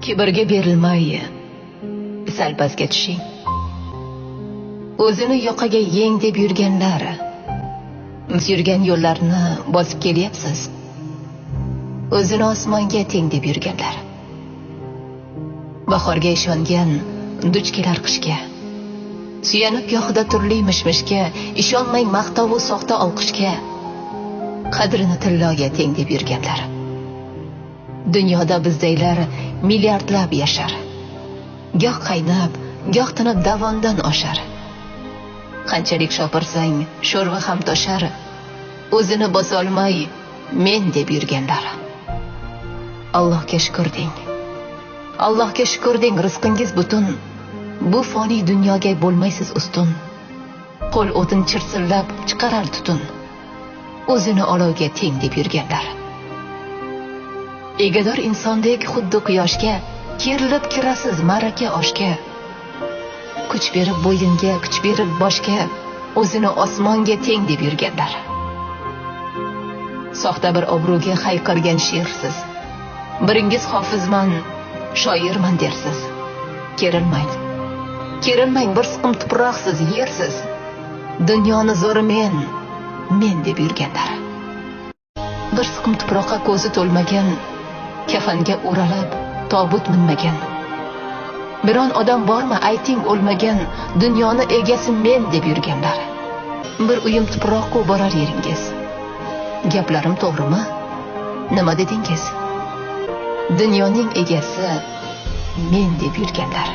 Kibrga berilmay sal pastga tushing. O'zini yoqaga yeng deb yurganlar, yurgan yo'llarni bosib kelyapsiz. O'zini osmonga teng deb yurganlar, bahorga ishongan duch kelar qishga. Suyanib gohida turli mishmishga, ishonmang maqtovu soxta olqishga. Qadrini tilloga teng deb yurganlar. Dunyoda bizdaylar milliardlab yashar. Goh qaynab, goh tinib davondan oshar. Qanchalik shopirsang, sho'rva ham toshar. O'zini bosolmay men deb yurganlar. Allohga shukr deng. Allohga shukr deng, rizqingiz butun. Bu foniy dunyoga bo'lmaysiz ustun. Qo'l o'tin chirsillab chiqarar tutun. O'zini olovga teng deb yurganlar. Egador insondek xuddi quyoshga, kerilib kirasiz ma'raka oshga. Kuch berib bo'yinga, kuch berib boshga, o'zini osmonga teng deb yurganlar. Soxta bir obro'ga hayqirgan she'rsiz. Biringiz hofizman, shoirman dersiz. Kerilmang. Kerilmang, bir siqim tuproqsiz, yersiz. Dunyoni zo'ri men deb yurganlar. Bir siqim tuproqqa ko'zi to'lmagan, kafanga o'ralib tobut minmagan. Biron odam bormi ayting o'lmagan, dunyoni egasi men deb yurganlar. Bir uyim tuproqqa borar yeringiz. Gaplarim to'g'rimi? Nima dedingiz? Dunyoning egasi men deb yurganlar.